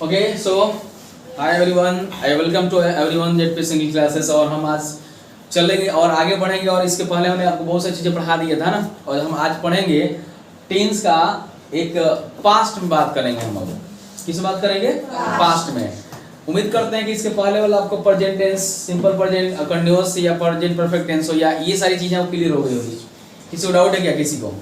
Okay so hi everyone, I welcome to everyone ZP single classes. और हम आज चलेंगे और आगे बढ़ेंगे। और इसके पहले हमने आपको बहुत सारी चीज़ें पढ़ा दिया था ना, और हम आज पढ़ेंगे टेंस का एक पास्ट में बात करेंगे। हम अब किस बात करेंगे? पास्ट में। उम्मीद करते हैं कि इसके पहले वाला आपको present tense, simple present, continuous या प्रेजेंट परफेक्ट टेंस हो, या ये सारी चीज़ें आपको क्लियर हो गई होगी। किसी को डाउट है क्या? किसी को?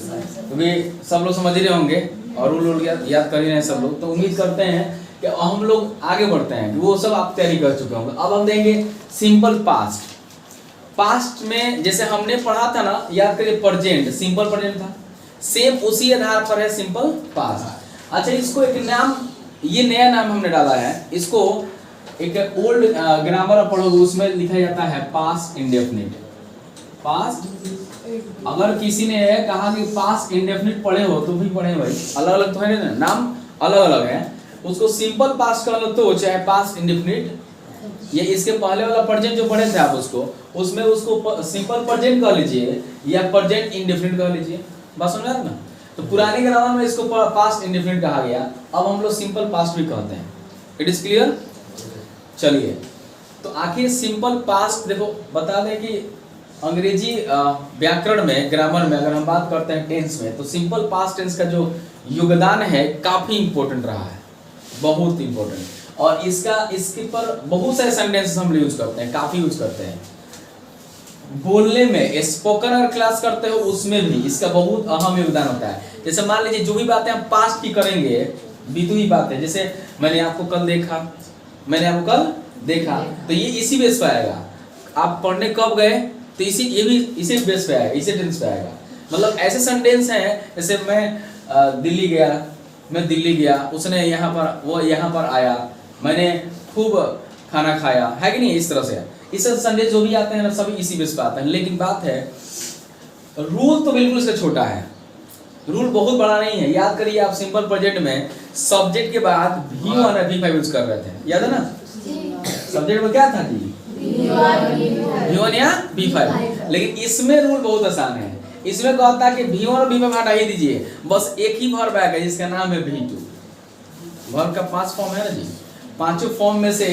क्योंकि सब लोग समझ रहे होंगे और रूल याद कर ही रहे हैं सब लोग। तो उम्मीद करते हैं कि हम लोग आगे बढ़ते हैं, वो सब आप तैयारी कर चुके होंगे। अब हम देंगे सिंपल पास्ट। पास्ट में जैसे हमने पढ़ा था ना, याद करिए, प्रेजेंट सिंपल प्रेजेंट था, सेम उसी आधार पर है सिंपल पास्ट। अच्छा, इसको एक नाम, ये नया नाम हमने डाला है। इसको एक ओल्ड ग्रामर आप पढ़ोगे, उसमें लिखा जाता है पास्ट इंडेफिनिट। पास्ट, अगर किसी ने कहा कि पास्ट इंडेफिनिट पढ़े हो तो भी पढ़े भाई, अलग अलग तो है ना, नाम अलग अलग है। उसको सिंपल पास्ट कर लो तो चाहे पास्ट इंडेफिनिट, ये इसके पहले वाला प्रेजेंट जो पढ़े थे आप उसमें उसको सिंपल प्रेजेंट कह लीजिए या प्रेजेंट इंडेफिनिट कह लीजिए। बात समझ आ रहा ना? तो पुराने ग्रामर में इसको पास्ट इंडेफिनिट कहा गया, अब हम लोग सिंपल पास्ट भी कहते हैं। It is clear? चलिए, तो आखिर सिंपल पास्ट देखो, बता दें कि अंग्रेजी व्याकरण में, ग्रामर में अगर हम बात करते हैं टेंस में, तो सिंपल पास्ट टेंस का जो योगदान है काफी इंपॉर्टेंट रहा है, बहुत इंपॉर्टेंट। और इसके पर बहुत सारे सेंटेंसेस हम यूज करते हैं, काफी यूज करते हैं। बोलने में, स्पोकन अगर क्लास करते हो उसमें भी इसका बहुत अहम योगदान होता है। जैसे मान लीजिए जो भी बातें हम पास्ट की करेंगे, बीती बातें, जैसे मैंने आपको कल देखा, मैंने आपको कल देखा, तो ये इसी बेस पे आएगा। आप पढ़ने कब गए, तो ये भी इसी बेस पे आएगा, इसी टेंस पे आएगा। मतलब ऐसे सेंटेंस हैं, जैसे मैं दिल्ली गया, मैं दिल्ली गया, उसने यहाँ पर, वो यहाँ पर आया, मैंने खूब खाना खाया, है कि नहीं? इस तरह से इस संदेश जो भी आते हैं ना, सभी इसी बेस पे आते हैं। लेकिन बात है, रूल तो बिल्कुल इसका छोटा है, रूल बहुत बड़ा नहीं है। याद करिए, आप सिंपल प्रेजेंट में सब्जेक्ट के बाद V1 और V5 यूज कर रहे थे, याद है ना? सब्जेक्ट में क्या था कि V1 या V5, लेकिन इसमें रूल बहुत आसान है। इसमें कहता है कि V1 और V5 हटा ही दीजिए, बस एक ही वर्ब आएगा जिसका नाम है V2। वर्ब का 5 फॉर्म है ना जी, पांचों फॉर्म में से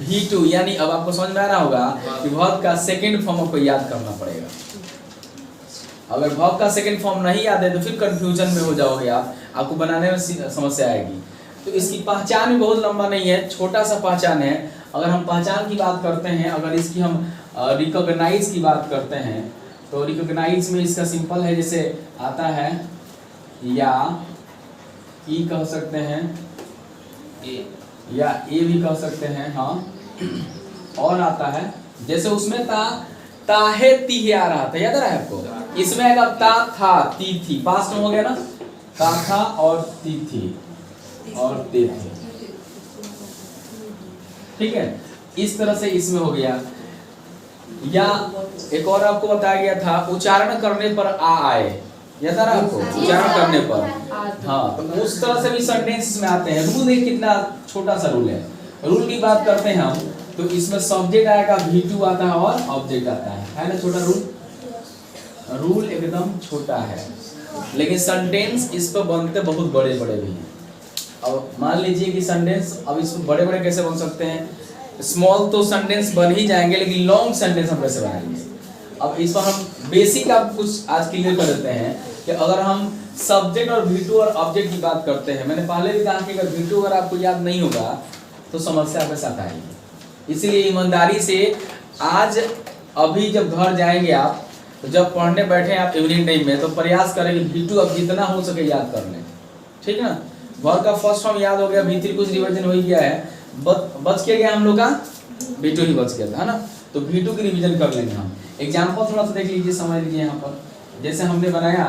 V2, यानी अब आपको समझ में आ रहा होगा कि वर्ब का सेकंड फॉर्म आपको याद करना पड़ेगा। अगर वर्ब का सेकंड फॉर्म नहीं याद है तो फिर कंफ्यूजन में हो जाओगे आपको बनाने में समस्या आएगी। तो इसकी पहचान भी बहुत लंबा नहीं है, छोटा सा पहचान है। अगर हम पहचान की बात करते हैं, अगर इसकी हम रिकॉग्नाइज की बात करते हैं, तो रिकॉग्नाइज में इसका सिंपल है, जैसे आता है या ई कह सकते हैं, या ए भी कह सकते हैं, हाँ। और आता है, जैसे उसमें ताहे ती आ रहा था, याद आ रहा है आपको? इसमें आएगा ता था ती थी, पास्ट में हो गया ना, ता था और ती थी और ते थे, ठीक है? इस तरह से इसमें हो गया। या एक और आपको बताया गया था, उच्चारण करने पर आ आए, याद आ रहा है आपको? उच्चारण करने पर, हाँ, तो उस तरह से भी सेंटेंस में आते हैं। रूल देखिए कितना छोटा सा रूल है। रूल की बात करते हैं हम, तो इसमें सब्जेक्ट आएगा, V2 आता है और ऑब्जेक्ट आता है ना? छोटा रूल, रूल एकदम छोटा है, लेकिन सेंटेंस इस पर बनते बहुत बड़े बड़े भी हैं। अब मान लीजिए कि सेंटेंस, अब इसमें बड़े बड़े कैसे बन सकते हैं? स्मॉल तो सेंटेंस बन ही जाएंगे, लेकिन लॉन्ग सेंटेंस हम कैसे बनाएंगे? अब इस पर हम बेसिक आप कुछ आज क्लियर कर देते हैं कि अगर हम सब्जेक्ट और V2 और ऑब्जेक्ट की बात करते हैं, मैंने पहले भी कहा कि अगर V2 अगर आपको याद नहीं होगा तो समस्या आपके साथ आएगी। इसीलिए ईमानदारी से आज अभी जब घर जाएंगे आप, तो जब पढ़ने बैठे आप इवनिंग टाइम में, तो प्रयास करें कि V2 अब जितना हो सके याद कर लें, ठीक है ना? वर्ब का फर्स्ट फॉर्म याद हो गया, V3 कुछ रिवीजन हो ही गया है, बच के गया हम लोग का V2 ही बच गया था, है ना? तो V2 की रिवीजन कर लेंगे हम। एग्जाम्पल थोड़ा सा देख लीजिए, समझ लीजिए। यहाँ पर जैसे हमने बनाया,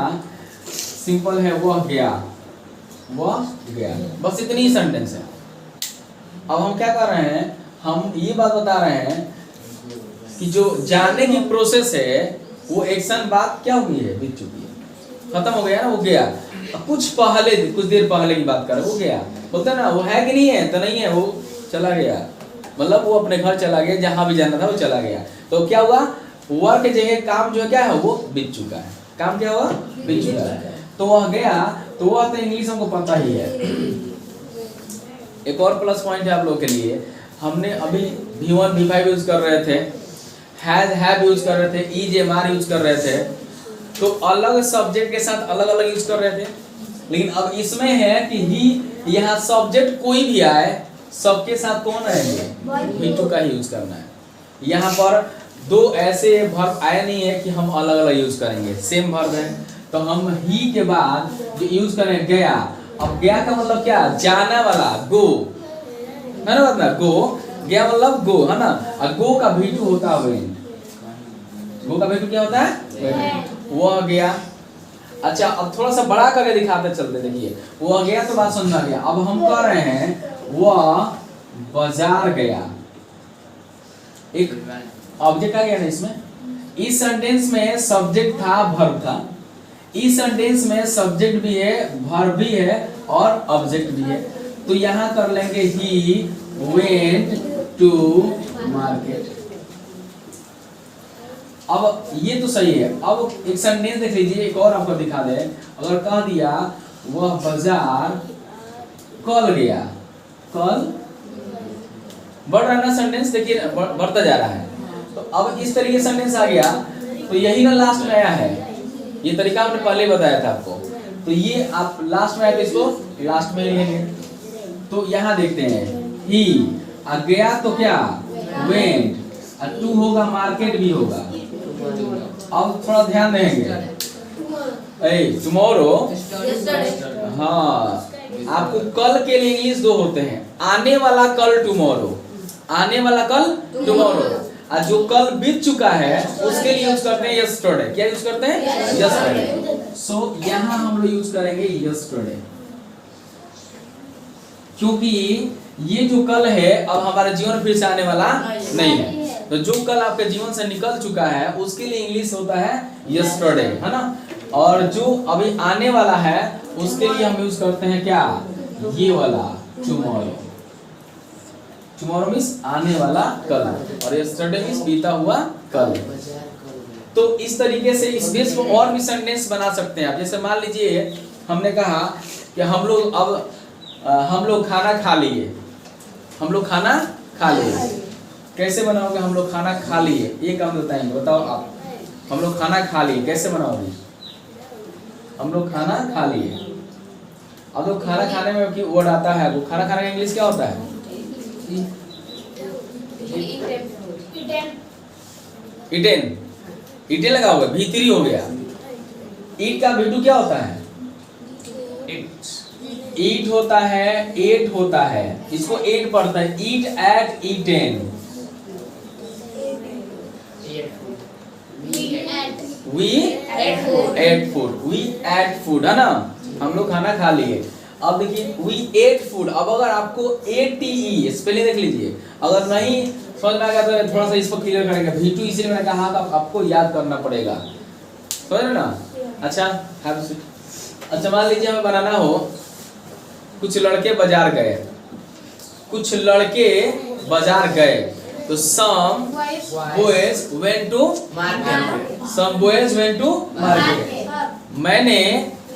सिंपल है, वह गया, बस इतनी ही सेंटेंस है। अब हम क्या कर रहे हैं, हम ये बात बता रहे हैं कि जो जानने की प्रोसेस है, वो एक्शन बात क्या हुई है, बीत चुकी है, खत्म हो गया ना, वो गया। कुछ देर पहले की बात कर रहे, वो गया, बोलते ना, वो है कि नहीं है? तो नहीं है, वो चला गया, मतलब वो अपने घर चला गया, जहां भी जाना था वो चला गया। तो क्या हुआ, वर्क जगह काम जो है क्या है, वो बीत चुका है। काम क्या हुआ, बीत चुका है। तो वह गया, तो वो तो इंग्लिश हमको पता ही है। एक और प्लस पॉइंट है आप लोगों के लिए, हमने अभी V1 V5 यूज कर रहे थे, हैव यूज कर रहे थे, इज एमआर यूज कर रहे थे, तो अलग सब्जेक्ट के साथ अलग अलग यूज कर रहे थे। लेकिन अब इसमें है कि ही, यहाँ सब्जेक्ट कोई भी आए सबके साथ कौन रहेंगे, V2 का ही यूज करना है। यहाँ पर दो ऐसे वर्ब आए नहीं है कि हम अलग अलग यूज करेंगे, सेम वर्ब है, तो हम ही के बाद जो यूज करें गया। अब गया का मतलब क्या, जाने वाला, गो है ना, मतलब गो, गया मतलब गो है ना, और गो का V2 होता है वेंट। गो का V2 क्या होता है, वह गया। अच्छा अब थोड़ा सा बड़ा करके दिखाते चलते, देखिए वह गया तो बात समझ आ गया। अब हम कह रहे हैं वह बाजार गया, एक ऑब्जेक्ट आ गया ना इसमें। इस सेंटेंस में सब्जेक्ट था, वर्ब था, इस सेंटेंस में सब्जेक्ट भी है, वर्ब भी है और ऑब्जेक्ट भी है, तो यहाँ कर लेंगे ही वेंट टू मार्केट। अब ये तो सही है। अब एक सेंटेंस देख लीजिए, एक और आपको दिखा दे। अगर कह दिया वह बाजार कल गया, कल बढ़ रहा है ना सेंटेंस, देखिए बढ़ता जा रहा है। तो अब इस तरीके सेंटेंस आ गया, तो यही ना लास्ट में आया है, ये तरीका हमने पहले बताया था आपको। तो ये आप लास्ट में आया तो इसको लास्ट में लेंगे। तो यहाँ देखते हैं ही, आ गया तो क्या वेंट, और टू होगा मार्केट भी होगा। अब थोड़ा ध्यान देंगे, टुमारो, हाँ आपको कल के लिए इंग्लिश दो होते हैं, आने वाला कल टुमारो, आने वाला कल टुमारो, और जो कल बीत चुका है उसके लिए यूज करते हैं यस्टरडे। क्या यूज करते हैं, यस्टरडे। सो यहाँ हम लोग यूज करेंगे यस्टरडे, क्योंकि ये जो कल है अब हमारे जीवन फिर से आने वाला नहीं है। तो जो कल आपके जीवन से निकल चुका है उसके लिए इंग्लिश होता है यस्टरडे, है ना। और जो अभी आने वाला है उसके लिए हम यूज करते हैं क्या, ये वाला टुमारो। टुमारो मींस आने वाला कल, और यस्टरडे मींस बीता हुआ कल। तो इस तरीके से इस बेस में और भी सेंटेंस बना सकते हैं आप। जैसे मान लीजिए हमने कहा कि हम लोग खाना खा लिए, हम लोग खाना खा लिए। कैसे बनाओगे, हम लोग खाना खा लिए, ये काम बताएंगे, बताओ आप। हम लोग खाना खा लिए कैसे बनाओगे, हम लोग खाना खा लिए। अब लोग खाना खाने में कि वर्ड आता है, वो खाना खाने का इंग्लिश क्या होता है, इटेन, इटेन लगा होगा, भीतरी हो गया। ईट का V2 क्या होता है, ईट होता है, एट होता है, इसको एट पढ़ता है, eat ate eaten, we ate food, we ate food, है ना, हम लोग खाना खा लिए। अब देखिए वी एट फूड। अब अगर आपको ATE स्पेलिंग देख लीजिए, अगर नहीं समझ में आ गया तो थोड़ा सा इसको क्लियर करेंगे। V2 इसलिए मैंने कहा कि आपको याद करना पड़ेगा, समझ रहे ना। अच्छा अच्छा मान लीजिए हमें बनाना हो, कुछ लड़के बाजार गए, कुछ लड़के बाजार गए, तो some boys went to market, some boys went to market। मैंने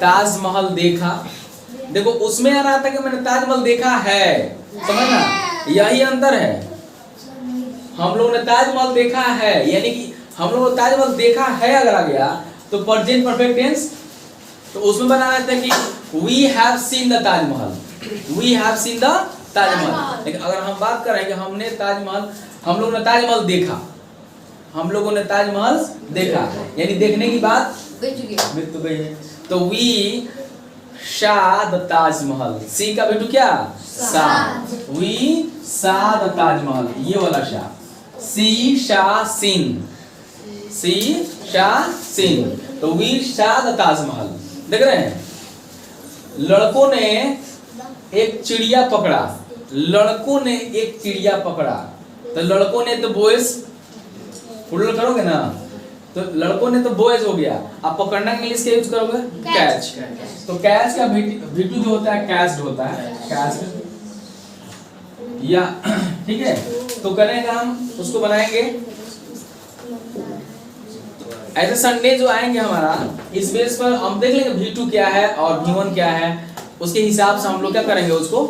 ताजमहल देखा, देखो उसमें आ रहा था कि मैंने ताजमहल देखा है, समझना, यही अंतर है। हम लोगों ने ताजमहल देखा है, यानी कि हम लोगों ने ताजमहल देखा है अगर आ गया तो प्रेजेंट परफेक्ट टेंस, तो उसमें बनाना था कि we have seen the Taj Mahal, we have seen the Taj Mahal. लेकिन अगर हम बात करें कि हमने ताजमहल, हम लोगों ने ताजमहल देखा, हम लोगों ने ताजमहल देखा, यानी देखने की बात बीत तो गई है। तो we saw the ताजमहल, सी का बेटू क्या, सा, we saw the ताजमहल, ये वाला शा, सी शा सिन, सी शा सिन, तो we saw the ताजमहल। देख रहे हैं, लड़कों ने एक चिड़िया पकड़ा, लड़कों ने एक चिड़िया पकड़ा, तो लड़कों ने तो बॉयज प्लूरल करोगे ना, तो लड़कों ने तो बॉयज हो गया। अब पकड़ना के इंग्लिश क्या यूज करोगे, कैच। तो कैच का V2 जो होता है कैच्ड होता है, कैच्ड, या ठीक है। तो करेंगे हम उसको बनाएंगे ऐसे संडे जो आएंगे हमारा, इस बेस पर हम देख लेंगे V2 क्या है और V1 क्या है, उसके हिसाब से हम लोग क्या करेंगे, उसको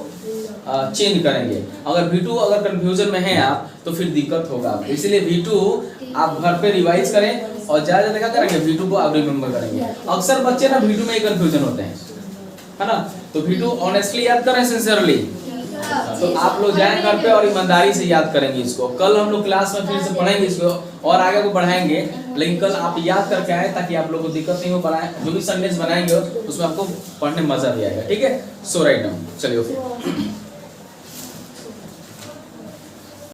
चेंज करेंगे। अगर V2 अगर कंफ्यूजन में है आप तो फिर दिक्कत होगा आपको, इसलिए V2 आप घर पे रिवाइज करें और ज़्यादा ज़्यादा क्या करेंगे, V2 को आप रिमेंबर करेंगे। अक्सर बच्चे ना V2 में ही कंफ्यूजन होते हैं, है ना, तो V2 ऑनेस्टली याद करें, सिंसियरली। तो आप लोग जाएं घर पे और ईमानदारी से याद करेंगे इसको। कल हम लोग क्लास में फिर से पढ़ेंगे इसको और आगे को बढ़ाएंगे, लेकिन कल आप याद करके आए ताकि आप लोगों को दिक्कत नहीं हो। बनाए जो भी संडेज बनाएंगे उसमें आपको पढ़ने में मजा भी आएगा, ठीक है। सो राइट नाउ चलिए फिर